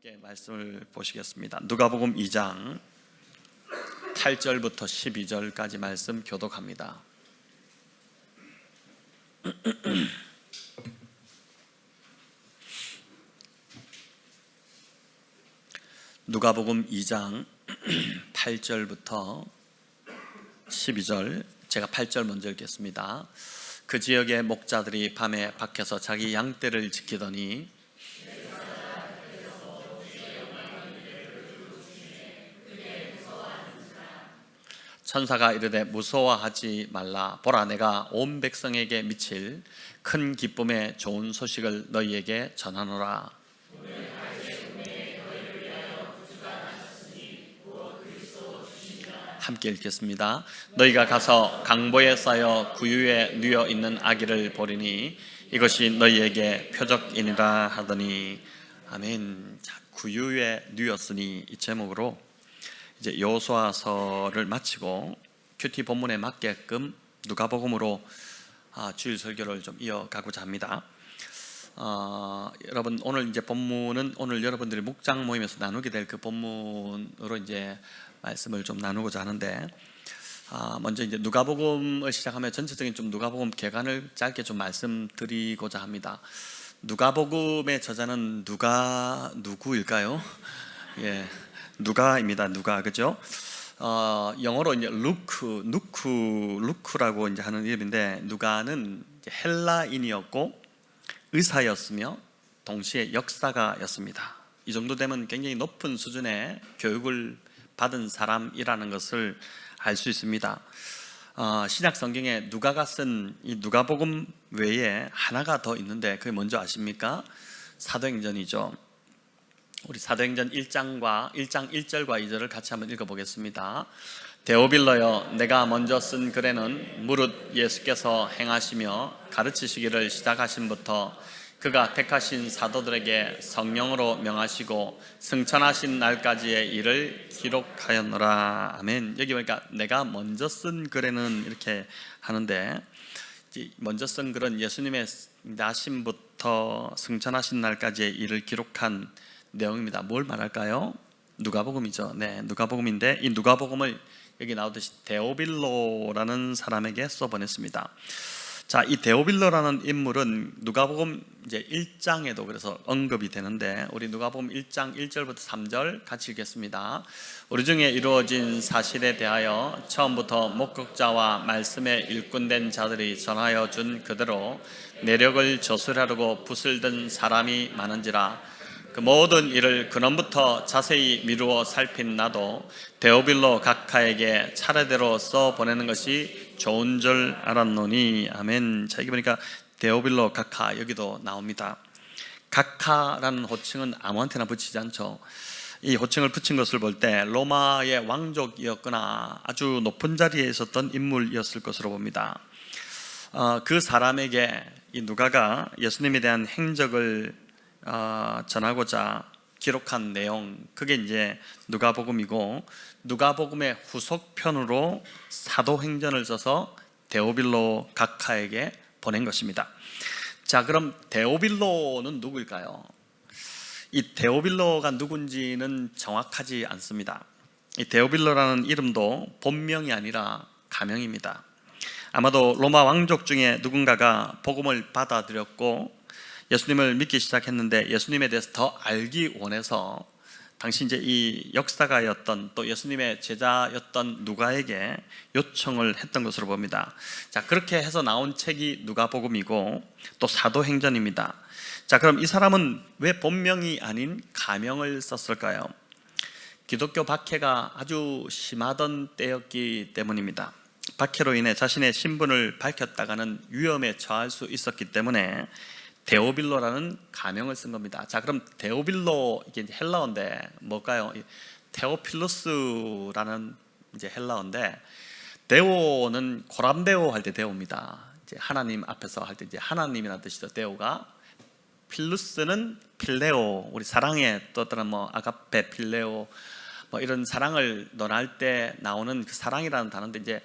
함께 말씀을 보시겠습니다. 누가복음 2장 8절부터 12절까지 말씀 교독합니다. 누가복음 2장 8절부터 12절, 제가 8절 먼저 읽겠습니다. 그 지역의 목자들이 밤에 밖에서 자기 양떼를 지키더니 천사가 이르되 무서워하지 말라. 보라, 내가 온 백성에게 미칠 큰 기쁨의 좋은 소식을 너희에게 전하노라. 함께 읽겠습니다. 너희가 가서 강보에 쌓여 구유에 누워 있는 아기를 보리니 이것이 너희에게 표적이니라 하더니. 아멘. 자, 구유에 누웠으니 이 제목으로 이제 여호수아서를 마치고 큐티 본문에 맞게끔 누가복음으로 주일 설교를 좀 이어가고자 합니다. 여러분, 오늘 이제 본문은 오늘 여러분들이 묵장 모임에서 나누게 될 그 본문으로 이제 말씀을 좀 나누고자 하는데, 먼저 이제 누가복음을 시작하면 전체적인 좀 누가복음 개관을 짧게 좀 말씀드리고자 합니다. 누가복음의 저자는 누구일까요? 예, 누가입니다. 누가, 그죠? 영어로 이제 루크라고 이제 하는 이름인데, 누가는 이제 헬라인이었고 의사였으며 동시에 역사가였습니다. 이 정도 되면 굉장히 높은 수준의 교육을 받은 사람이라는 것을 알 수 있습니다. 신약 성경에 누가가 쓴 이 누가복음 외에 하나가 더 있는데 그게 뭔지 아십니까? 사도행전이죠. 우리 사도행전 1장 1절과 2절을 같이 한번 읽어보겠습니다. 데오빌러여, 내가 먼저 쓴 글에는 무릇 예수께서 행하시며 가르치시기를 시작하신부터 그가 택하신 사도들에게 성령으로 명하시고 승천하신 날까지의 일을 기록하였노라. 아멘. 여기 보니까 내가 먼저 쓴 글에는 이렇게 하는데, 먼저 쓴 글은 예수님의 나심부터 승천하신 날까지의 일을 기록한 내용입니다. 뭘 말할까요? 누가복음이죠. 네, 누가복음인데 이 누가복음을 여기 나오듯이 데오빌로라는 사람에게 써보냈습니다. 자, 이 데오빌로라는 인물은 누가복음 이제 1장에도 그래서 언급이 되는데, 우리 누가복음 1장 1절부터 3절 같이 읽겠습니다. 우리 중에 이루어진 사실에 대하여 처음부터 목격자와 말씀에 일꾼된 자들이 전하여 준 그대로 내력을 저술하려고 붓을 든 사람이 많은지라. 그 모든 일을 근원부터 자세히 미루어 살핀 나도 데오빌로 각하에게 차례대로 써 보내는 것이 좋은 줄 알았노니. 아멘. 자, 여기 보니까 데오빌로 각하, 여기도 나옵니다. 각하라는 호칭은 아무한테나 붙이지 않죠. 이 호칭을 붙인 것을 볼 때 로마의 왕족이었거나 아주 높은 자리에 있었던 인물이었을 것으로 봅니다. 그 사람에게 이 누가가 예수님에 대한 행적을 전하고자 기록한 내용, 그게 이제 누가복음이고, 누가복음의 후속편으로 사도행전을 써서 데오빌로 각하에게 보낸 것입니다. 자, 그럼 데오빌로는 누구일까요? 이 데오빌로가 누군지는 정확하지 않습니다. 이 데오빌로라는 이름도 본명이 아니라 가명입니다. 아마도 로마 왕족 중에 누군가가 복음을 받아들였고 예수님을 믿기 시작했는데, 예수님에 대해서 더 알기 원해서 당시 이제 이 역사가였던 또 예수님의 제자였던 누가에게 요청을 했던 것으로 봅니다. 자, 그렇게 해서 나온 책이 누가복음이고 또 사도행전입니다. 자, 그럼 이 사람은 왜 본명이 아닌 가명을 썼을까요? 기독교 박해가 아주 심하던 때였기 때문입니다. 박해로 인해 자신의 신분을 밝혔다가는 위험에 처할 수 있었기 때문에 데오빌로라는 가명을 쓴 겁니다. 자, 그럼 데오빌로, 이게 헬라어인데 뭘까요? 테오필루스라는 이제 헬라어인데, 데오는 코람데오 할 때 데오입니다. 이제 하나님 앞에서 할 때 이제 하나님이라는 뜻이죠. 데오가. 필루스는 필레오, 우리 사랑의 또 어떤 아가페, 필레오 이런 사랑을 논할 때 나오는 그 사랑이라는 단어인데 이제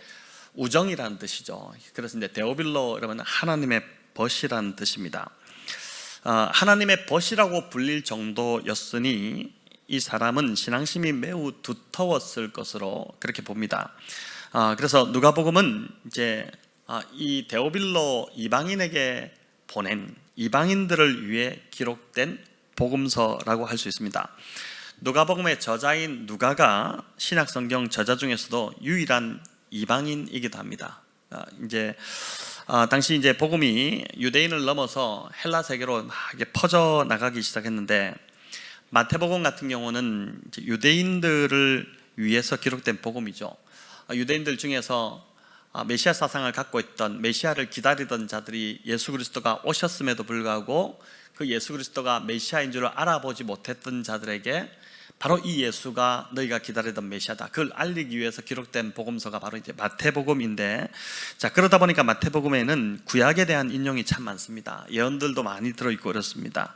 우정이라는 뜻이죠. 그래서 이제 데오빌로 이러면 하나님의 벗이라는 뜻입니다. 하나님의 벗이라고 불릴 정도였으니 이 사람은 신앙심이 매우 두터웠을 것으로 그렇게 봅니다. 그래서 누가복음은 이제 이 데오빌로 이방인에게 보낸 이방인들을 위해 기록된 복음서라고 할 수 있습니다. 누가복음의 저자인 누가가 신약성경 저자 중에서도 유일한 이방인이기도 합니다. 당시 이제 복음이 유대인을 넘어서 헬라 세계로 막 퍼져 나가기 시작했는데, 마태복음 같은 경우는 이제 유대인들을 위해서 기록된 복음이죠. 유대인들 중에서 메시아 사상을 갖고 있던, 메시아를 기다리던 자들이 예수 그리스도가 오셨음에도 불구하고 그 예수 그리스도가 메시아인 줄 알아보지 못했던 자들에게 바로 이 예수가 너희가 기다리던 메시아다, 그걸 알리기 위해서 기록된 복음서가 바로 이제 마태복음인데, 그러다 보니까 마태복음에는 구약에 대한 인용이 참 많습니다. 예언들도 많이 들어있고 그렇습니다.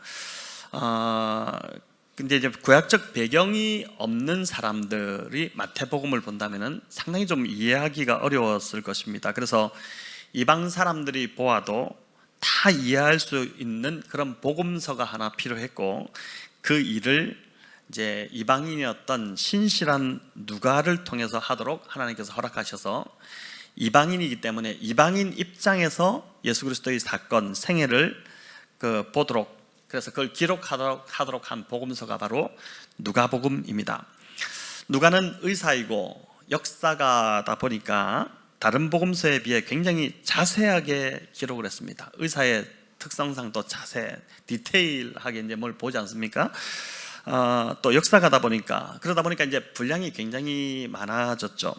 근데 이제 구약적 배경이 없는 사람들이 마태복음을 본다면은 상당히 좀 이해하기가 어려웠을 것입니다. 그래서 이방 사람들이 보아도 다 이해할 수 있는 그런 복음서가 하나 필요했고, 그 일을 이제 이방인이었던 신실한 누가를 통해서 하도록 하나님께서 허락하셔서, 이방인이기 때문에 이방인 입장에서 예수 그리스도의 사건, 생애를 보도록, 그래서 그걸 기록하도록 한 복음서가 바로 누가복음입니다. 누가는 의사이고 역사가다 보니까 다른 복음서에 비해 굉장히 자세하게 기록을 했습니다. 의사의 특성상 또 디테일하게 이제 뭘 보지 않습니까? 또 역사가다 보니까, 그러다 보니까 이제 분량이 굉장히 많아졌죠.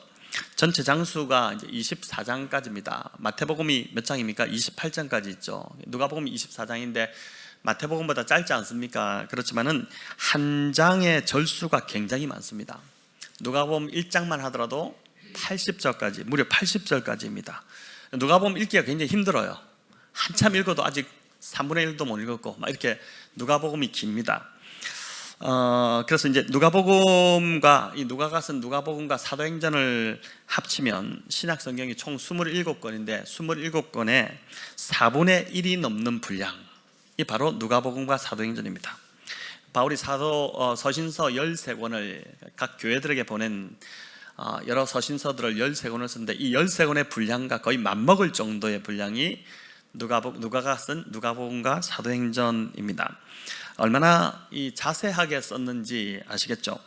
전체 장수가 이제 24장까지입니다. 마태복음이 몇 장입니까? 28장까지 있죠. 누가복음이 24장인데 마태복음보다 짧지 않습니까? 그렇지만은 한 장의 절수가 굉장히 많습니다. 누가복음 1장만 하더라도 80절까지, 무려 80절까지입니다. 누가복음 읽기가 굉장히 힘들어요. 한참 읽어도 아직 3분의 1도 못 읽었고, 막 이렇게 누가복음이 깁니다. 그래서 이제 누가복음과 이 누가가 쓴 누가복음과 사도행전을 합치면 신약 성경이 총 27권인데 27권의 4분의 1이 넘는 분량이 바로 누가복음과 사도행전입니다. 바울이 서신서 13권을 각 교회들에게 보낸 여러 서신서들을 13권을 썼는데, 이 13권의 분량과 거의 맞먹을 정도의 분량이 누가가 쓴 누가복음과 사도행전입니다. 얼마나 자세하게 썼는지 아시겠죠?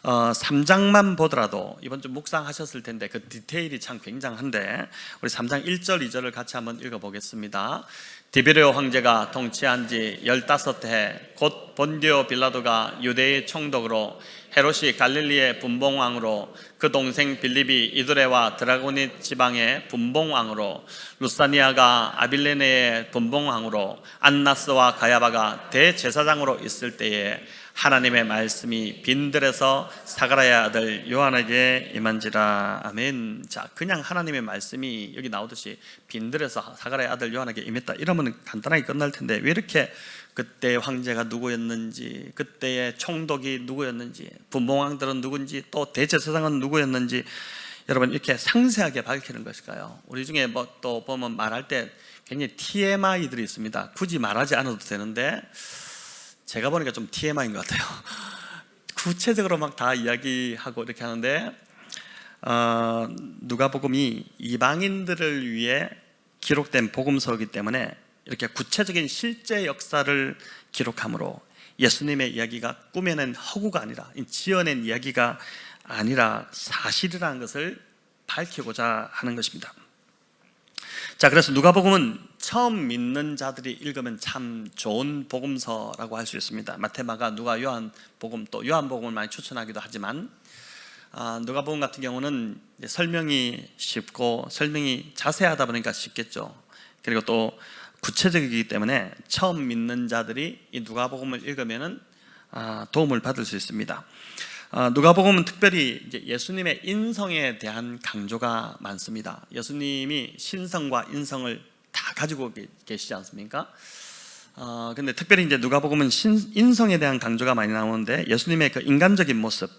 3장만 보더라도 이번 주 묵상하셨을 텐데 그 디테일이 참 굉장한데, 우리 3장 1절 2절을 같이 한번 읽어보겠습니다. 디베레오 황제가 통치한 지 15해 곧 본디오 빌라도가 유대의 총독으로, 헤롯이 갈릴리의 분봉왕으로, 그 동생 빌립이 이두레와 드라고니 지방의 분봉왕으로, 루사니아가 아빌레네의 분봉왕으로, 안나스와 가야바가 대제사장으로 있을 때에 하나님의 말씀이 빈들에서 사가랴의 아들 요한에게 임한지라. 아멘. 자, 그냥 하나님의 말씀이 여기 나오듯이 빈들에서 사가랴의 아들 요한에게 임했다 이러면 간단하게 끝날 텐데, 왜 이렇게 그때 황제가 누구였는지, 그때의 총독이 누구였는지, 분봉왕들은 누군지, 또 대제사장은 누구였는지 여러분 이렇게 상세하게 밝히는 것일까요? 우리 중에 또 보면 말할 때 굉장히 TMI들이 있습니다. 굳이 말하지 않아도 되는데 제가 보니까 좀 TMI인 것 같아요. 구체적으로 막 다 이야기하고 이렇게 하는데, 누가복음이 이방인들을 위해 기록된 복음서이기 때문에 이렇게 구체적인 실제 역사를 기록함으로 예수님의 이야기가 꾸며낸 허구가 아니라, 지어낸 이야기가 아니라 사실이라는 것을 밝히고자 하는 것입니다. 자, 그래서 누가복음은 처음 믿는 자들이 읽으면 참 좋은 복음서라고 할 수 있습니다. 마태, 마가, 누가, 요한복음, 또 요한복음을 많이 추천하기도 하지만, 누가복음 같은 경우는 설명이 쉽고 설명이 자세하다 보니까 쉽겠죠. 그리고 또 구체적이기 때문에 처음 믿는 자들이 이 누가복음을 읽으면은 도움을 받을 수 있습니다. 누가복음은 특별히 이제 예수님의 인성에 대한 강조가 많습니다. 예수님이 신성과 인성을 다 가지고 계시지 않습니까? 근데 특별히 이제 누가복음은 인성에 대한 강조가 많이 나오는데, 예수님의 그 인간적인 모습,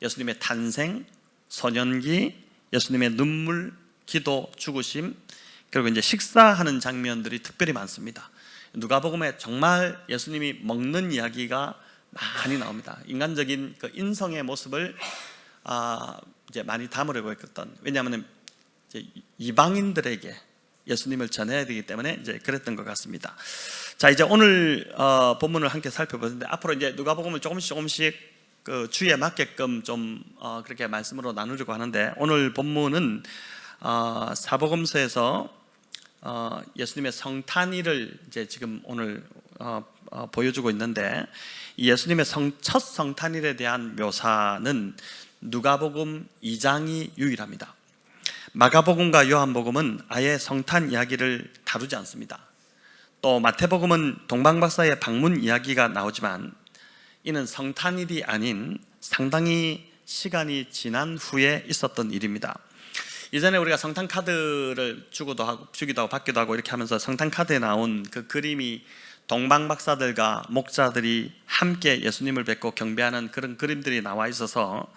예수님의 탄생, 소년기, 예수님의 눈물, 기도, 죽으심, 그리고 이제 식사하는 장면들이 특별히 많습니다. 누가복음에 정말 예수님이 먹는 이야기가 많이 나옵니다. 인간적인 그 인성의 모습을 이제 많이 담으려고 했던, 왜냐하면 이제 이방인들에게 예수님을 전해야 되기 때문에 이제 그랬던 것 같습니다. 자, 이제 오늘 본문을 함께 살펴보는데, 앞으로 이제 누가복음을 조금씩 그 주에 맞게끔 좀 그렇게 말씀으로 나누려고 하는데, 오늘 본문은 사복음서에서 예수님의 성탄일을 이제 지금 오늘 보여주고 있는데, 이 예수님의 첫 성탄일에 대한 묘사는 누가복음 2장이 유일합니다. 마가복음과 요한복음은 아예 성탄 이야기를 다루지 않습니다. 또 마태복음은 동방박사의 방문 이야기가 나오지만 이는 성탄일이 아닌 상당히 시간이 지난 후에 있었던 일입니다. 이전에 우리가 성탄 카드를 주기도 하고 받기도 하고 이렇게 하면서 성탄 카드에 나온 그 그림이 동방박사들과 목자들이 함께 예수님을 뵙고 경배하는 그런 그림들이 나와 있어서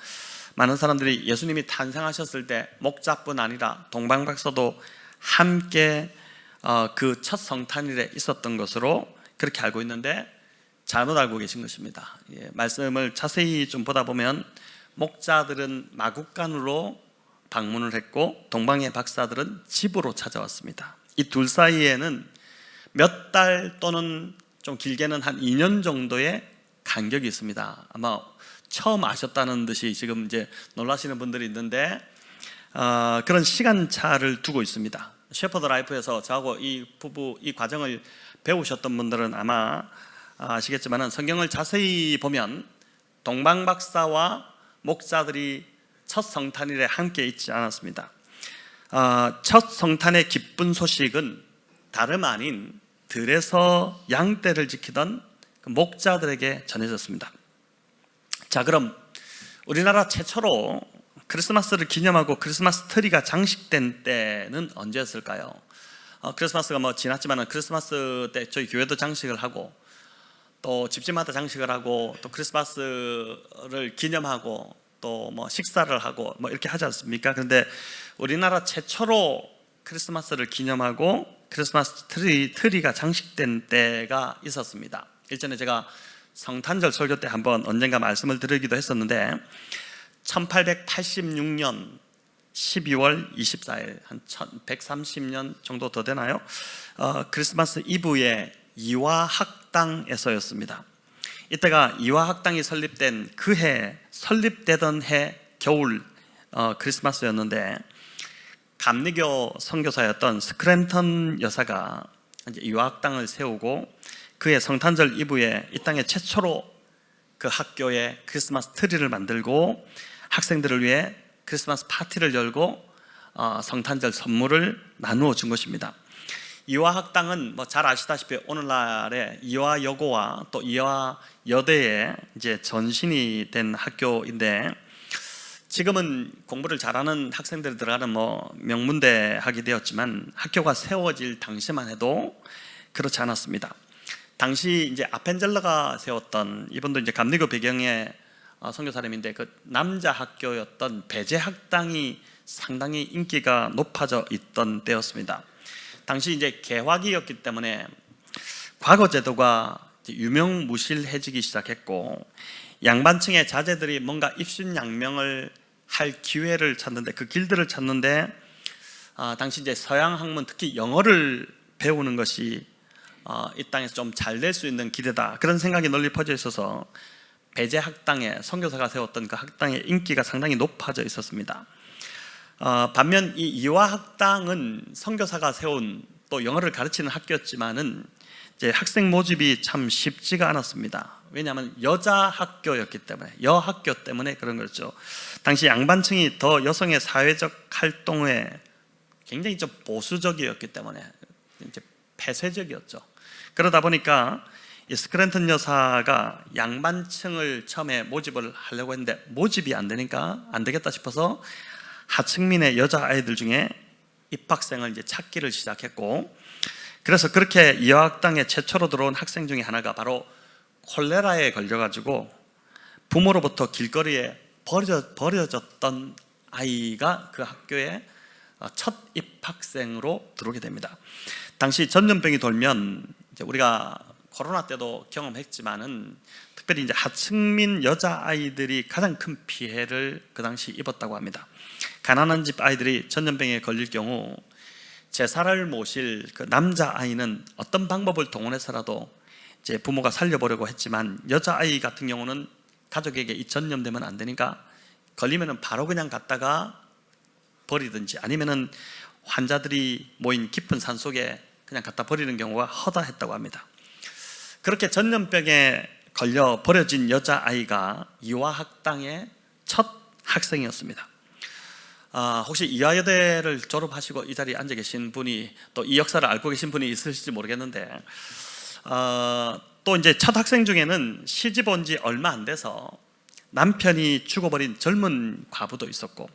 많은 사람들이 예수님이 탄생하셨을 때 목자뿐 아니라 동방박사도 함께 그 첫 성탄일에 있었던 것으로 그렇게 알고 있는데, 잘못 알고 계신 것입니다. 말씀을 자세히 좀 보다 보면 목자들은 마국간으로 방문을 했고 동방의 박사들은 집으로 찾아왔습니다. 이 둘 사이에는 몇 달 또는 좀 길게는 한 2년 정도의 간격이 있습니다. 아마 처음 아셨다는 듯이 지금 이제 놀라시는 분들이 있는데, 그런 시간차를 두고 있습니다. 셰퍼드 라이프에서 저하고 이 부부 이 과정을 배우셨던 분들은 아마 아시겠지만 성경을 자세히 보면 동방박사와 목자들이 첫 성탄일에 함께 있지 않았습니다. 첫 성탄의 기쁜 소식은 다름 아닌 들에서 양떼를 지키던 그 목자들에게 전해졌습니다. 자, 그럼 우리나라 최초로 크리스마스를 기념하고 크리스마스 트리가 장식된 때는 언제였을까요? 크리스마스가 뭐 지났지만 크리스마스 때 저희 교회도 장식을 하고 또 집집마다 장식을 하고 또 크리스마스를 기념하고 또 뭐 식사를 하고 뭐 이렇게 하지 않습니까? 그런데 우리나라 최초로 크리스마스를 기념하고 크리스마스 트리가 장식된 때가 있었습니다. 일전에 제가 성탄절 설교 때 한번 언젠가 말씀을 드리기도 했었는데, 1886년 12월 24일 한 130년 정도 더 되나요? 크리스마스 이브에 이화학당에서였습니다. 이때가 이화학당이 설립된 그 해, 설립되던 해 겨울 크리스마스였는데, 감리교 선교사였던 스크랜턴 여사가 이제 이화학당을 세우고 그의 성탄절 이브에 이 땅에 최초로 그 학교에 크리스마스 트리를 만들고 학생들을 위해 크리스마스 파티를 열고 성탄절 선물을 나누어 준 것입니다. 이화학당은 뭐 잘 아시다시피 오늘날의 이화여고와 또 이화여대에 이제 전신이 된 학교인데, 지금은 공부를 잘하는 학생들이 들어가는 뭐 명문대 학이 되었지만 학교가 세워질 당시만 해도 그렇지 않았습니다. 당시 이제 아펜젤러가 세웠던, 이분도 이제 감리교 배경의 선교사님인데, 그 남자 학교였던 배제학당이 상당히 인기가 높아져 있던 때였습니다. 당시 이제 개화기였기 때문에 과거 제도가 유명무실해지기 시작했고, 양반층의 자제들이 뭔가 입신양명을 할 기회를 찾는데, 그 길들을 찾는데, 당시 이제 서양 학문, 특히 영어를 배우는 것이 이 땅에서 좀 잘 될 수 있는 기회다, 그런 생각이 널리 퍼져 있어서 배제학당에 선교사가 세웠던 그 학당의 인기가 상당히 높아져 있었습니다. 반면 이 이화학당은 선교사가 세운 또 영어를 가르치는 학교였지만은 이제 학생 모집이 참 쉽지가 않았습니다. 왜냐하면 여자 학교였기 때문에, 여학교 때문에 그런 거죠. 당시 양반층이 더 여성의 사회적 활동에 굉장히 좀 보수적이었기 때문에 이제 폐쇄적이었죠. 그러다 보니까 이 스크랜턴 여사가 양반층을 처음에 모집을 하려고 했는데 모집이 안 되니까 안 되겠다 싶어서 하층민의 여자아이들 중에 입학생을 이제 찾기를 시작했고, 그래서 그렇게 이화학당에 최초로 들어온 학생 중에 하나가 바로 콜레라에 걸려가지고 부모로부터 길거리에 버려졌던 아이가 그 학교에 첫 입학생으로 들어오게 됩니다. 당시 전염병이 돌면 우리가 코로나 때도 경험했지만은 특별히 이제 하층민 여자 아이들이 가장 큰 피해를 그 당시 입었다고 합니다. 가난한 집 아이들이 전염병에 걸릴 경우 제사를 모실 그 남자 아이는 어떤 방법을 동원해서라도 이제 부모가 살려보려고 했지만, 여자 아이 같은 경우는 가족에게 이 전염되면 안 되니까 걸리면은 바로 그냥 갔다가 버리든지 아니면은 환자들이 모인 깊은 산 속에 그냥 갖다 버리는 경우가 허다했다고 합니다. 그렇게 전염병에 걸려 버려진 여자아이가 이화학당의 첫 학생이었습니다. 혹시 이화여대를 졸업하시고 이 자리에 앉아 계신 분이, 또 이 역사를 알고 계신 분이 있으실지 모르겠는데, 또 이제 첫 학생 중에는 시집 온 지 얼마 안 돼서 남편이 죽어버린 젊은 과부도 있었고,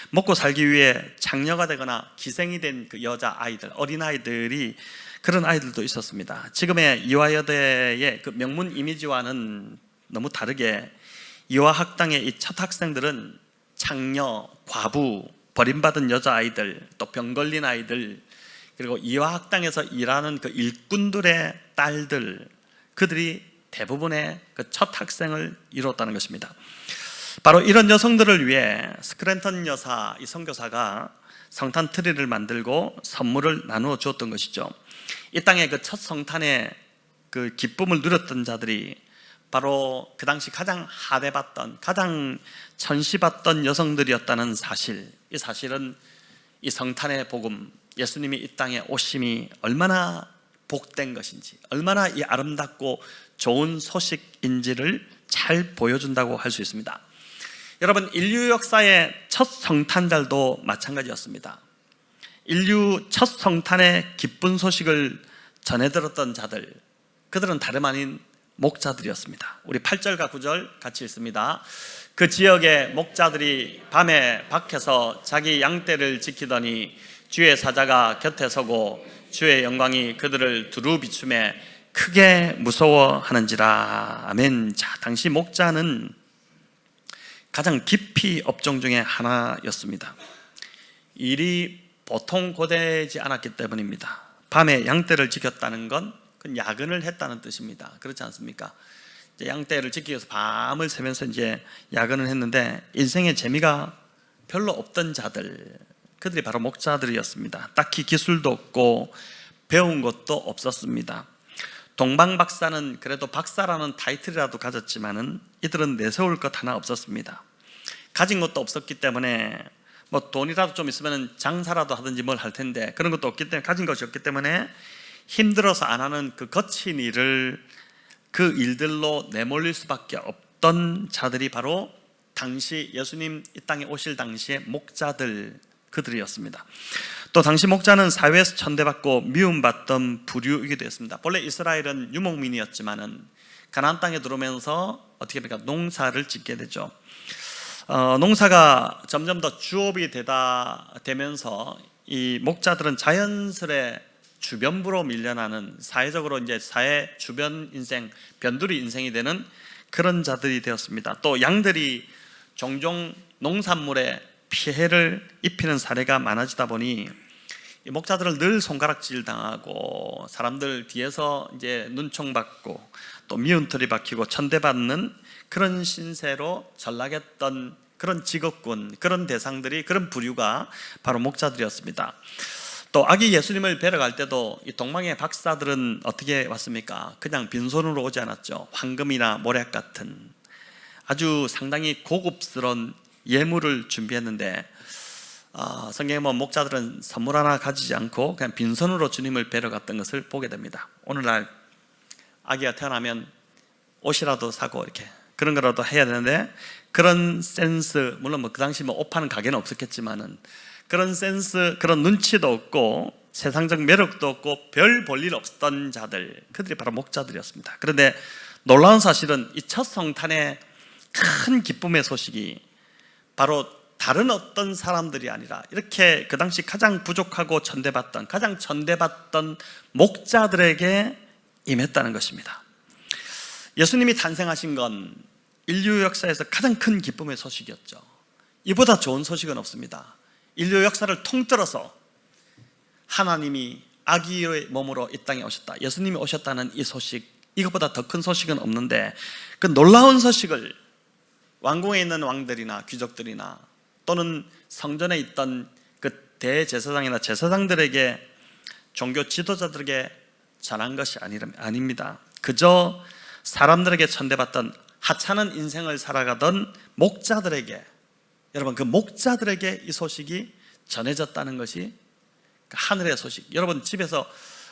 먹고 살기 위해 장녀가 되거나 기생이 된 그 여자 아이들, 어린아이들이, 그런 아이들도 있었습니다. 지금의 이화여대의 그 명문 이미지와는 너무 다르게 이화학당의 이 첫 학생들은 장녀, 과부, 버림받은 여자아이들, 또 병 걸린 아이들, 그리고 이화학당에서 일하는 그 일꾼들의 딸들, 그들이 대부분의 그 첫 학생을 이뤘다는 것입니다. 바로 이런 여성들을 위해 스크랜턴 여사, 이 선교사가 성탄 트리를 만들고 선물을 나누어 주었던 것이죠. 이 땅의 그 첫 성탄의 그 기쁨을 누렸던 자들이 바로 그 당시 가장 하대받던, 가장 천시받던 여성들이었다는 사실, 이 사실은 이 성탄의 복음, 예수님이 이 땅에 오심이 얼마나 복된 것인지, 얼마나 이 아름답고 좋은 소식인지를 잘 보여준다고 할 수 있습니다. 여러분, 인류 역사의 첫 성탄절도 마찬가지였습니다. 인류 첫 성탄의 기쁜 소식을 전해들었던 자들, 그들은 다름 아닌 목자들이었습니다. 우리 8절과 9절 같이 읽습니다. 그 지역의 목자들이 밤에 밖에서 자기 양떼를 지키더니 주의 사자가 곁에 서고 주의 영광이 그들을 두루 비추매 크게 무서워하는지라. 아멘. 자, 당시 목자는 가장 깊이 업종 중에 하나였습니다. 일이 보통 고되지 않았기 때문입니다. 밤에 양떼를 지켰다는 건 그건 야근을 했다는 뜻입니다. 그렇지 않습니까? 이제 양떼를 지키기 위해서 밤을 새면서 이제 야근을 했는데, 인생의 재미가 별로 없던 자들, 그들이 바로 목자들이었습니다. 딱히 기술도 없고 배운 것도 없었습니다. 동방박사는 그래도 박사라는 타이틀이라도 가졌지만은 이들은 내세울 것 하나 없었습니다. 가진 것도 없었기 때문에 뭐 돈이라도 좀 있으면 장사라도 하든지 뭘 할 텐데, 그런 것도 없기 때문에, 가진 것이 없기 때문에 힘들어서 안 하는 그 거친 일을, 그 일들로 내몰릴 수밖에 없던 자들이 바로 당시 예수님 이 땅에 오실 당시의 목자들, 그들이었습니다. 또 당시 목자는 사회에서 천대받고 미움받던 부류이기도 했습니다. 본래 이스라엘은 유목민이었지만은 가나안 땅에 들어오면서 어떻게 됩니까? 농사를 짓게 되죠. 농사가 점점 더 주업이 되면서 이 목자들은 자연스레 주변부로 밀려나는, 사회적으로 이제 사회 주변 인생, 변두리 인생이 되는 그런 자들이 되었습니다. 또 양들이 종종 농산물에 피해를 입히는 사례가 많아지다 보니 이 목자들을 늘 손가락질 당하고 사람들 뒤에서 이제 눈총 받고 또 미운털이 박히고 천대받는 그런 신세로 전락했던 그런 직업군, 그런 대상들이, 그런 부류가 바로 목자들이었습니다. 또 아기 예수님을 뵈러 갈 때도 이 동방의 박사들은 어떻게 왔습니까? 그냥 빈손으로 오지 않았죠. 황금이나 모략 같은 아주 상당히 고급스러운 예물을 준비했는데, 성경에 보면 목자들은 선물 하나 가지지 않고 그냥 빈손으로 주님을 뵈러 갔던 것을 보게 됩니다. 오늘날 아기가 태어나면 옷이라도 사고 이렇게 그런 거라도 해야 되는데, 그런 센스, 물론 뭐 그 당시 뭐 옷 파는 가게는 없었겠지만은 그런 센스, 그런 눈치도 없고 세상적 매력도 없고 별 볼 일 없었던 자들, 그들이 바로 목자들이었습니다. 그런데 놀라운 사실은 이 첫 성탄의 큰 기쁨의 소식이 바로 다른 어떤 사람들이 아니라 이렇게 그 당시 가장 부족하고 천대받던, 가장 천대받던 목자들에게 임했다는 것입니다. 예수님이 탄생하신 건 인류 역사에서 가장 큰 기쁨의 소식이었죠. 이보다 좋은 소식은 없습니다. 인류 역사를 통틀어서 하나님이 아기의 몸으로 이 땅에 오셨다, 예수님이 오셨다는 이 소식, 이것보다 더 큰 소식은 없는데 그 놀라운 소식을 왕궁에 있는 왕들이나 귀족들이나 또는 성전에 있던 그 대제사장이나 제사장들에게, 종교 지도자들에게 전한 것이 아닙니다. 그저 사람들에게 천대받던 하찮은 인생을 살아가던 목자들에게, 여러분 그 목자들에게 이 소식이 전해졌다는 것이 하늘의 소식. 여러분 집에서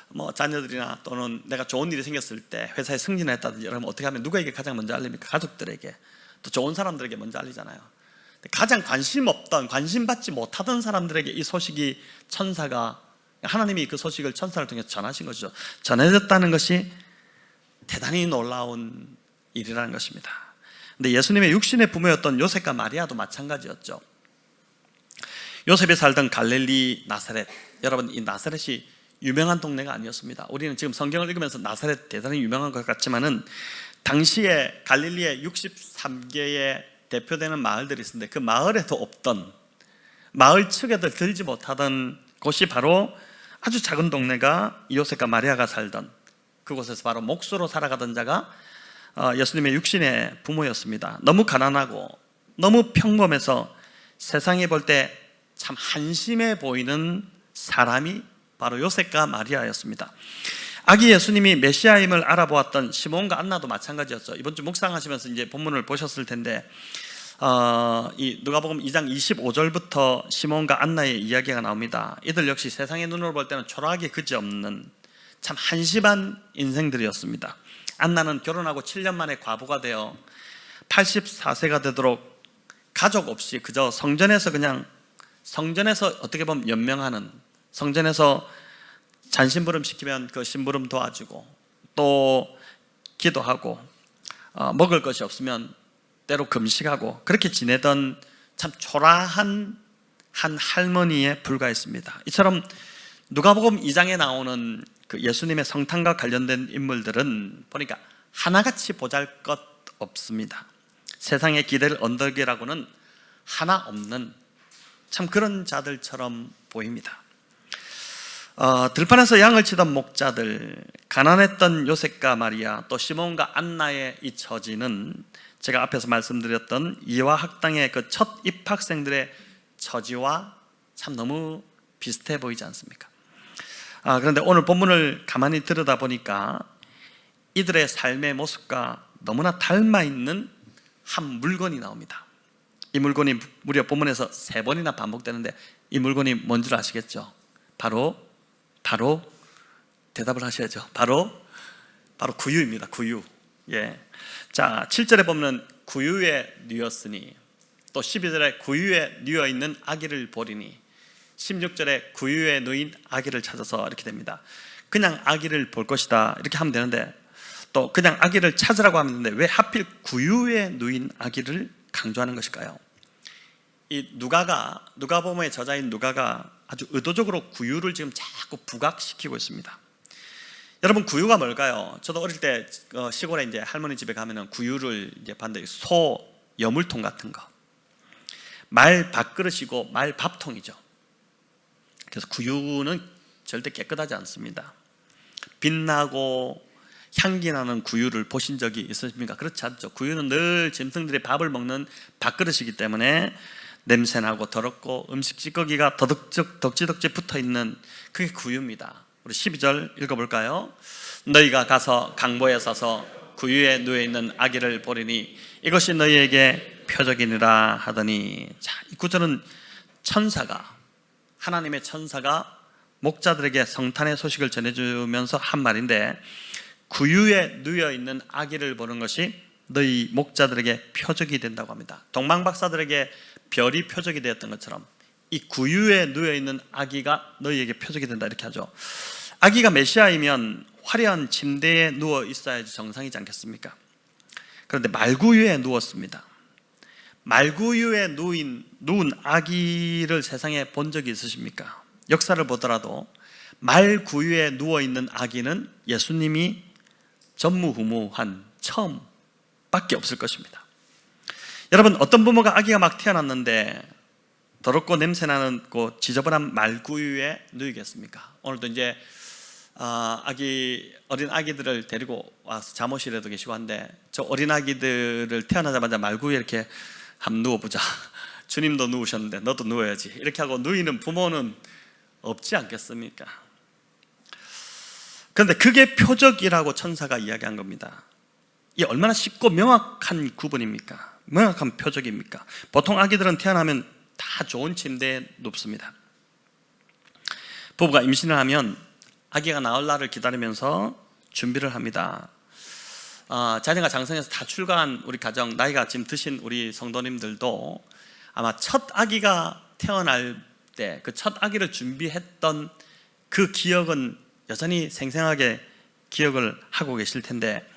뭐 자녀들이나 또는 내가 좋은 일이 생겼을 때, 회사에 승진했다든지, 여러분 어떻게 하면 누구에게 가장 먼저 알립니까? 가족들에게, 또 좋은 사람들에게 먼저 알리잖아요. 가장 관심 없던, 관심 받지 못하던 사람들에게 이 소식이 천사가, 하나님이 그 소식을 천사를 통해서 전하신 것이죠. 전해졌다는 것이 대단히 놀라운 일이라는 것입니다. 근데 예수님의 육신의 부모였던 요셉과 마리아도 마찬가지였죠. 요셉이 살던 갈릴리 나사렛, 여러분 이 나사렛이 유명한 동네가 아니었습니다. 우리는 지금 성경을 읽으면서 나사렛 대단히 유명한 것 같지만은 당시에 갈릴리에 63개의 대표되는 마을들이 있었는데 그 마을에도 없던, 마을 측에도 들지 못하던 곳이 바로 아주 작은 동네가 요셉과 마리아가 살던 그곳에서 바로 목수로 살아가던 자가 예수님의 육신의 부모였습니다. 너무 가난하고 너무 평범해서 세상에 볼 때 참 한심해 보이는 사람이 바로 요셉과 마리아였습니다. 아기 예수님이 메시아임을 알아보았던 시몬과 안나도 마찬가지였죠. 이번 주 묵상하시면서 이제 본문을 보셨을 텐데 이 누가복음 2장 25절부터 시몬과 안나의 이야기가 나옵니다. 이들 역시 세상의 눈으로 볼 때는 초라하게 그지없는 참 한심한 인생들이었습니다. 안나는 결혼하고 7년 만에 과부가 되어 84세가 되도록 가족 없이 그저 성전에서 어떻게 보면 연명하는, 성전에서 잔심부름 시키면 그 심부름 도와주고 또 기도하고 먹을 것이 없으면 때로 금식하고 그렇게 지내던 참 초라한 한 할머니에 불과했습니다. 이처럼 누가복음 2장에 나오는 그 예수님의 성탄과 관련된 인물들은 보니까 하나같이 보잘것 없습니다. 세상의 기댈 언덕이라고는 하나 없는 참 그런 자들처럼 보입니다. 들판에서 양을 치던 목자들, 가난했던 요셉과 마리아, 또 시몬과 안나의 이 처지는 제가 앞에서 말씀드렸던 이화 학당의 그 첫 입학생들의 처지와 참 너무 비슷해 보이지 않습니까? 그런데 오늘 본문을 가만히 들여다보니까 이들의 삶의 모습과 너무나 닮아있는 한 물건이 나옵니다. 이 물건이 무려 본문에서 3번이나 반복되는데 이 물건이 뭔 줄 아시겠죠? 바로 대답을 하셔야죠. 바로 구유입니다. 구유. 예. 자, 7절에 보면 구유에 누였으니, 또 12절에 구유에 누여 있는 아기를 보리니, 16절에 구유에 누인 아기를 찾아서 이렇게 됩니다. 그냥 아기를 볼 것이다 이렇게 하면 되는데, 또 그냥 아기를 찾으라고 하면 되는데 왜 하필 구유에 누인 아기를 강조하는 것일까요? 이 누가복음의 저자인 누가가 아주 의도적으로 구유를 지금 자꾸 부각시키고 있습니다. 여러분 구유가 뭘까요? 저도 어릴 때 시골에 이제 할머니 집에 가면은 구유를 이제 봤는데 소 여물통 같은 거, 말 밥그릇이고 말 밥통이죠. 그래서 구유는 절대 깨끗하지 않습니다. 빛나고 향기 나는 구유를 보신 적이 있으십니까? 그렇지 않죠. 구유는 늘 짐승들이 밥을 먹는 밥그릇이기 때문에 냄새나고 더럽고 음식 찌꺼기가 덕지덕지 붙어있는 그게 구유입니다. 우리 12절 읽어볼까요? 너희가 가서 강보에 서서 구유에 누워있는 아기를 보리니 이것이 너희에게 표적이니라 하더니, 자, 이 구절은 하나님의 천사가 목자들에게 성탄의 소식을 전해주면서 한 말인데, 구유에 누워있는 아기를 보는 것이 너희 목자들에게 표적이 된다고 합니다. 동방박사들에게 별이 표적이 되었던 것처럼 이 구유에 누워있는 아기가 너희에게 표적이 된다 이렇게 하죠. 아기가 메시아이면 화려한 침대에 누워 있어야지 정상이지 않겠습니까? 그런데 말구유에 누웠습니다. 말구유에 누운 아기를 세상에 본 적이 있으십니까? 역사를 보더라도 말구유에 누워있는 아기는 예수님이 전무후무한 처음밖에 없을 것입니다. 여러분, 어떤 부모가 아기가 막 태어났는데 더럽고 냄새나는 지저분한 말구유에 누이겠습니까? 오늘도 이제 어린 아기들을 데리고 와서 잠옷이라도 계시고 한데, 저 어린 아기들을 태어나자마자 말구에 이렇게 한번 누워보자. 주님도 누우셨는데 너도 누워야지. 이렇게 하고 누이는 부모는 없지 않겠습니까? 그런데 그게 표적이라고 천사가 이야기한 겁니다. 이 얼마나 쉽고 명확한 구분입니까? 명확한 표적입니까? 보통 아기들은 태어나면 다 좋은 침대에 눕습니다. 부부가 임신을 하면 아기가 나올 날을 기다리면서 준비를 합니다. 자녀가 장성해서 다 출가한 우리 가정, 나이가 지금 드신 우리 성도님들도 아마 첫 아기가 태어날 때 그 첫 아기를 준비했던 그 기억은 여전히 생생하게 기억을 하고 계실 텐데,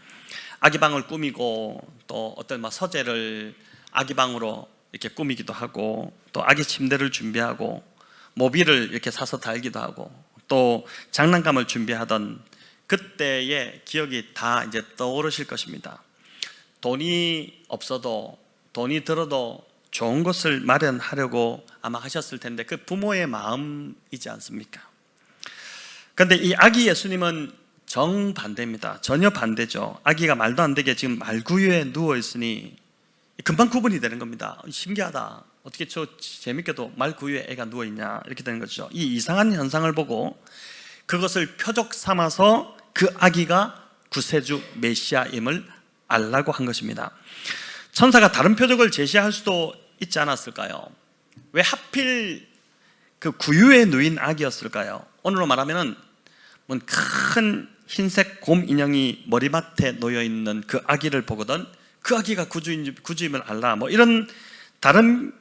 아기방을 꾸미고 또 어떤 서재를 아기방으로 이렇게 꾸미기도 하고, 또 아기 침대를 준비하고 모비를 이렇게 사서 달기도 하고, 또 장난감을 준비하던 그때의 기억이 다 이제 떠오르실 것입니다. 돈이 없어도, 돈이 들어도 좋은 곳을 마련하려고 아마 하셨을 텐데, 그 부모의 마음이지 않습니까? 그런데 이 아기 예수님은 정반대입니다. 전혀 반대죠. 아기가 말도 안 되게 지금 말구유에 누워있으니 금방 구분이 되는 겁니다. 신기하다. 어떻게 저 재밌게도 말구유에 애가 누워있냐, 이렇게 되는 거죠. 이 이상한 현상을 보고 그것을 표적 삼아서 그 아기가 구세주 메시아임을 알라고 한 것입니다. 천사가 다른 표적을 제시할 수도 있지 않았을까요? 왜 하필 그 구유에 누인 아기였을까요? 오늘로 말하면 큰 흰색 곰 인형이 머리맡에 놓여있는 그 아기를 보거든 그 아기가 구주임을 알라, 이런 다른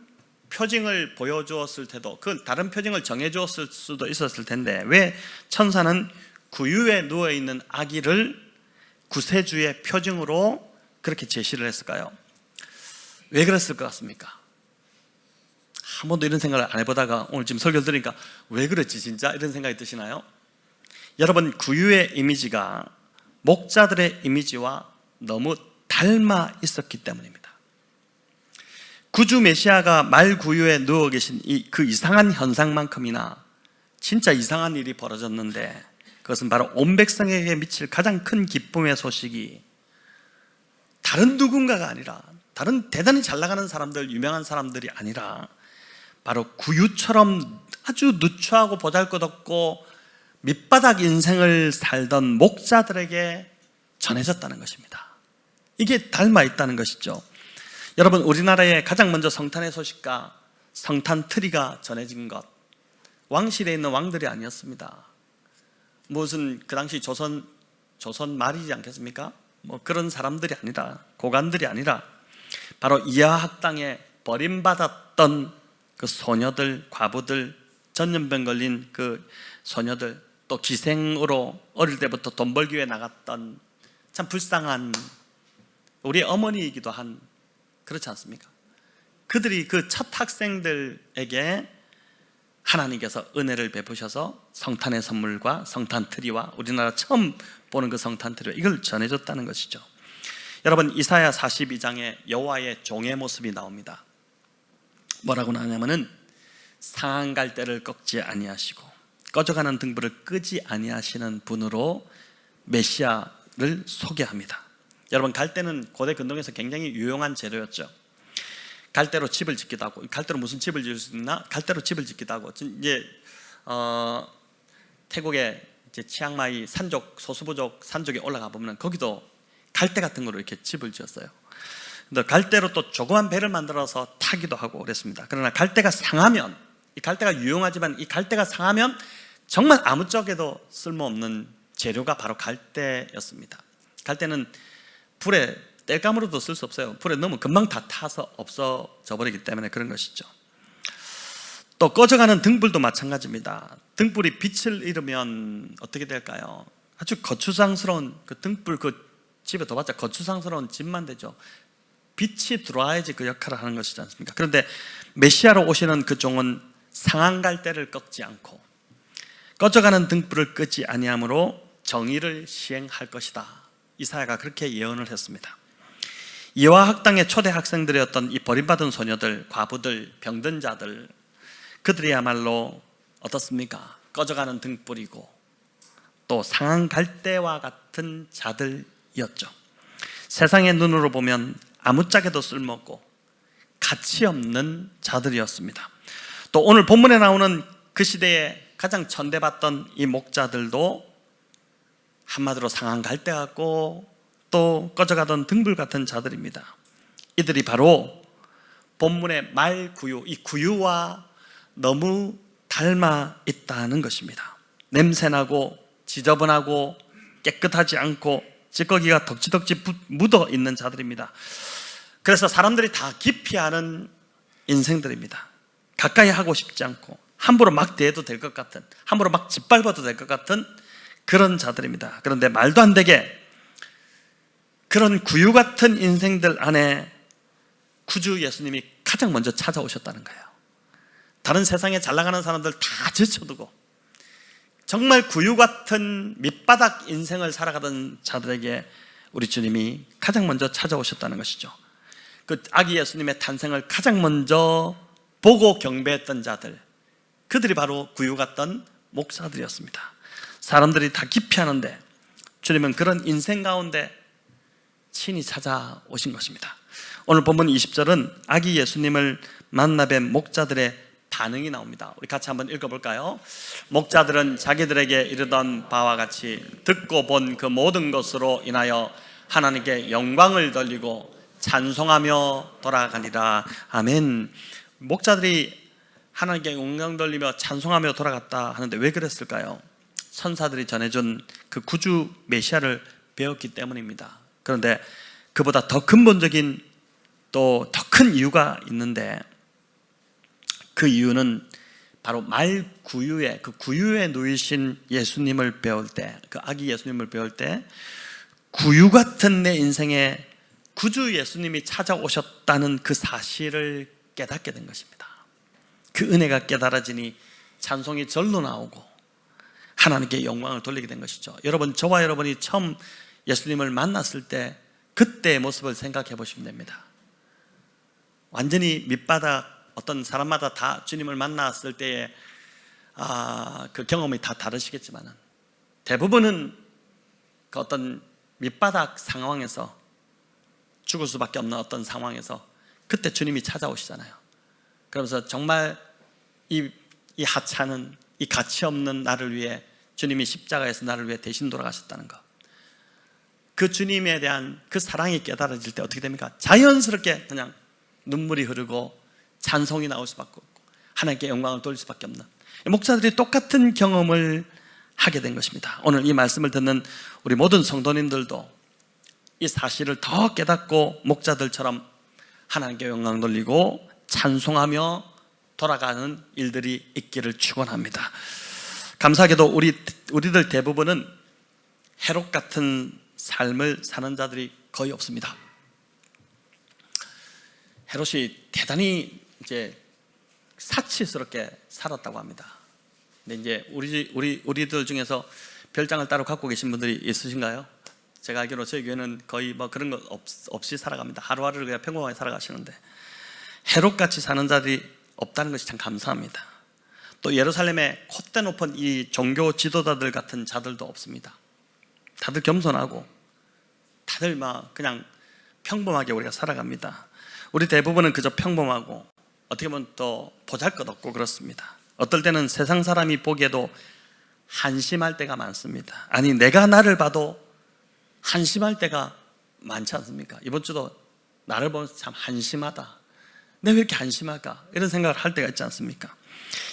표징을 보여주었을 때도, 그 다른 표징을 정해주었을 수도 있었을 텐데, 왜 천사는 구유에 누워있는 아기를 구세주의 표징으로 그렇게 제시를 했을까요? 왜 그랬을 것 같습니까? 한 번도 이런 생각을 안 해보다가 오늘 지금 설교를 들으니까 왜 그랬지 진짜? 이런 생각이 드시나요? 여러분, 구유의 이미지가 목자들의 이미지와 너무 닮아 있었기 때문입니다. 구주 메시아가 말구유에 누워 계신 그 이상한 현상만큼이나 진짜 이상한 일이 벌어졌는데, 그것은 바로 온 백성에게 미칠 가장 큰 기쁨의 소식이 다른 누군가가 아니라, 다른 대단히 잘 나가는 사람들, 유명한 사람들이 아니라 바로 구유처럼 아주 누추하고 보잘것없고 밑바닥 인생을 살던 목자들에게 전해졌다는 것입니다. 이게 닮아 있다는 것이죠. 여러분, 우리나라에 가장 먼저 성탄의 소식과 성탄 트리가 전해진 것, 왕실에 있는 왕들이 아니었습니다. 무슨 그 당시 조선 말이지 않겠습니까? 그런 사람들이 아니라, 고관들이 아니라 바로 이하학당에 버림받았던 그 소녀들, 과부들, 전염병 걸린 그 소녀들, 또 기생으로 어릴 때부터 돈 벌기 위해 나갔던 참 불쌍한 우리 어머니이기도 한, 그렇지 않습니까? 그들이 그 첫 학생들에게 하나님께서 은혜를 베푸셔서 성탄의 선물과 성탄 트리와, 우리나라 처음 보는 그 성탄 트리와 이걸 전해줬다는 것이죠. 여러분, 이사야 42장에 여호와의 종의 모습이 나옵니다. 뭐라고 나오냐면은 상한 갈대를 꺾지 아니하시고 꺼져가는 등불을 끄지 아니하시는 분으로 메시아를 소개합니다. 여러분, 갈대는 고대 근동에서 굉장히 유용한 재료였죠. 갈대로 집을 짓기도 하고, 갈대로 무슨 집을 지을 수 있나? 갈대로 집을 짓기도 하고, 이제 태국의 이제 치앙마이 산족, 소수부족 산족에 올라가 보면 거기도 갈대 같은 거로 이렇게 집을 지었어요. 근데 갈대로 또 조그만 배를 만들어서 타기도 하고 그랬습니다. 그러나 갈대가 상하면, 이 갈대가 유용하지만 이 갈대가 상하면 정말 아무짝에도 쓸모없는 재료가 바로 갈대였습니다. 갈대는 불에 뗄감으로도 쓸 수 없어요. 불에 넣으면 금방 다 타서 없어져 버리기 때문에 그런 것이죠. 또 꺼져가는 등불도 마찬가지입니다. 등불이 빛을 잃으면 어떻게 될까요? 아주 거추장스러운 그 등불, 그 집에 둬봤자 거추장스러운 집만 되죠. 빛이 들어와야지 그 역할을 하는 것이지 않습니까? 그런데 메시아로 오시는 그 종은 상한 갈대를 꺾지 않고 꺼져가는 등불을 끄지 아니함으로 정의를 시행할 것이다. 이사야가 그렇게 예언을 했습니다. 이와 학당의 초대 학생들이었던 이 버림받은 소녀들, 과부들, 병든 자들, 그들이야말로 어떻습니까? 꺼져가는 등불이고 또 상한 갈대와 같은 자들이었죠. 세상의 눈으로 보면 아무짝에도 쓸모없고 가치 없는 자들이었습니다. 또 오늘 본문에 나오는 그 시대에 가장 천대받던 이 목자들도 한마디로 상한 갈대 같고 또 꺼져가던 등불 같은 자들입니다. 이들이 바로 본문의 말구유, 이 구유와 너무 닮아 있다는 것입니다. 냄새나고 지저분하고 깨끗하지 않고 찌꺼기가 덕지덕지 묻어 있는 자들입니다. 그래서 사람들이 다 기피하는 인생들입니다. 가까이 하고 싶지 않고 함부로 막 대해도 될 것 같은, 함부로 막 짓밟아도 될 것 같은 그런 자들입니다. 그런데 말도 안 되게 그런 구유 같은 인생들 안에 구주 예수님이 가장 먼저 찾아오셨다는 거예요. 다른 세상에 잘 나가는 사람들 다 제쳐두고 정말 구유 같은 밑바닥 인생을 살아가던 자들에게 우리 주님이 가장 먼저 찾아오셨다는 것이죠. 그 아기 예수님의 탄생을 가장 먼저 보고 경배했던 자들, 그들이 바로 구유 같던 목사들이었습니다. 사람들이 다 기피하는데 주님은 그런 인생 가운데 친히 찾아오신 것입니다. 오늘 본문 20절은 아기 예수님을 만나 뵌 목자들의 반응이 나옵니다. 우리 같이 한번 읽어볼까요? 목자들은 자기들에게 이르던 바와 같이 듣고 본 그 모든 것으로 인하여 하나님께 영광을 돌리고 찬송하며 돌아가니라. 아멘. 목자들이 하나님께 영광 돌리며 찬송하며 돌아갔다 하는데 왜 그랬을까요? 선사들이 전해준 그 구주 메시아를 배웠기 때문입니다. 그런데 그보다 더 근본적인 또 더 큰 이유가 있는데, 그 이유는 바로 말구유에, 그 구유에 누이신 예수님을 배울 때, 그 아기 예수님을 배울 때 구유 같은 내 인생에 구주 예수님이 찾아오셨다는 그 사실을 깨닫게 된 것입니다. 그 은혜가 깨달아지니 찬송이 절로 나오고 하나님께 영광을 돌리게 된 것이죠. 여러분, 저와 여러분이 처음 예수님을 만났을 때 그때의 모습을 생각해 보시면 됩니다. 완전히 밑바닥, 어떤 사람마다 다 주님을 만났을 때의 그 경험이 다 다르시겠지만 대부분은 그 어떤 밑바닥 상황에서, 죽을 수밖에 없는 어떤 상황에서 그때 주님이 찾아오시잖아요. 그러면서 정말 이 하찮은, 이 가치 없는 나를 위해 주님이 십자가에서 나를 위해 대신 돌아가셨다는 것, 그 주님에 대한 그 사랑이 깨달아질 때 어떻게 됩니까? 자연스럽게 그냥 눈물이 흐르고 찬송이 나올 수밖에 없고 하나님께 영광을 돌릴 수밖에 없는, 목사들이 똑같은 경험을 하게 된 것입니다. 오늘 이 말씀을 듣는 우리 모든 성도님들도 이 사실을 더 깨닫고 목자들처럼 하나님께 영광 돌리고 찬송하며 돌아가는 일들이 있기를 축원합니다. 감사하게도 우리들 대부분은 해록 같은 삶을 사는 자들이 거의 없습니다. 헤롯이 대단히 이제 사치스럽게 살았다고 합니다. 근데 이제 우리들 중에서 별장을 따로 갖고 계신 분들이 있으신가요? 제가 알기로 저희 교회는 거의 뭐 그런 거 없이 살아갑니다. 하루하루를 그냥 평범하게 살아가시는데, 헤롯같이 사는 자들이 없다는 것이 참 감사합니다. 또 예루살렘에 콧대 높은 이 종교 지도자들 같은 자들도 없습니다. 다들 겸손하고 다들 막 그냥 평범하게 우리가 살아갑니다. 우리 대부분은 그저 평범하고 어떻게 보면 또 보잘것없고 그렇습니다. 어떨 때는 세상 사람이 보기에도 한심할 때가 많습니다. 아니, 내가 나를 봐도 한심할 때가 많지 않습니까? 이번 주도 나를 보면서 참 한심하다, 내가 왜 이렇게 한심할까, 이런 생각을 할 때가 있지 않습니까?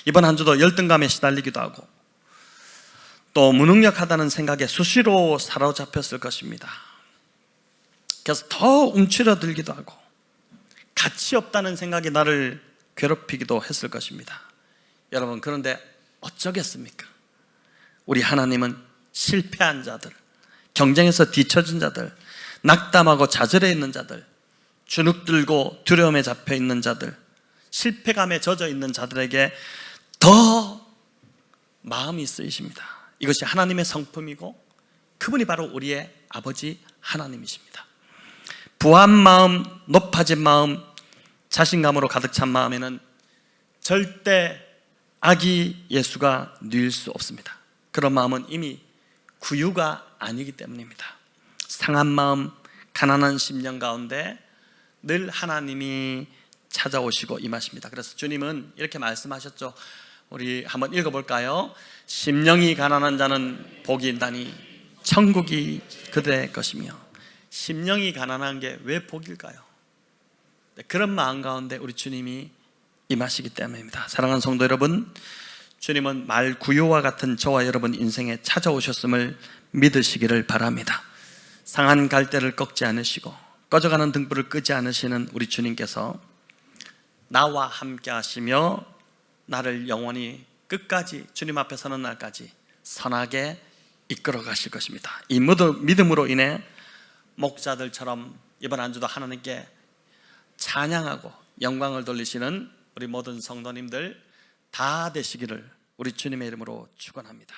이번 한 주도 열등감에 시달리기도 하고 또 무능력하다는 생각에 수시로 사로잡혔을 것입니다. 그래서 더 움츠러들기도 하고 가치 없다는 생각이 나를 괴롭히기도 했을 것입니다. 여러분, 그런데 어쩌겠습니까? 우리 하나님은 실패한 자들, 경쟁에서 뒤처진 자들, 낙담하고 좌절해 있는 자들, 주눅들고 두려움에 잡혀 있는 자들, 실패감에 젖어 있는 자들에게 더 마음이 쓰이십니다. 이것이 하나님의 성품이고 그분이 바로 우리의 아버지 하나님이십니다. 부한 마음, 높아진 마음, 자신감으로 가득 찬 마음에는 절대 아기 예수가 누일 수 없습니다. 그런 마음은 이미 구유가 아니기 때문입니다. 상한 마음, 가난한 심령 가운데 늘 하나님이 찾아오시고 임하십니다. 그래서 주님은 이렇게 말씀하셨죠. 우리 한번 읽어볼까요? 심령이 가난한 자는 복이 있나니 천국이 그들의 것이며. 심령이 가난한 게 왜 복일까요? 그런 마음 가운데 우리 주님이 임하시기 때문입니다. 사랑하는 성도 여러분, 주님은 말 구유와 같은 저와 여러분 인생에 찾아오셨음을 믿으시기를 바랍니다. 상한 갈대를 꺾지 않으시고 꺼져가는 등불을 끄지 않으시는 우리 주님께서 나와 함께 하시며 나를 영원히 끝까지 주님 앞에 서는 날까지 선하게 이끌어 가실 것입니다. 이 믿음으로 인해 목자들처럼 이번 한 주도 하나님께 찬양하고 영광을 돌리시는 우리 모든 성도님들 다 되시기를 우리 주님의 이름으로 축원합니다.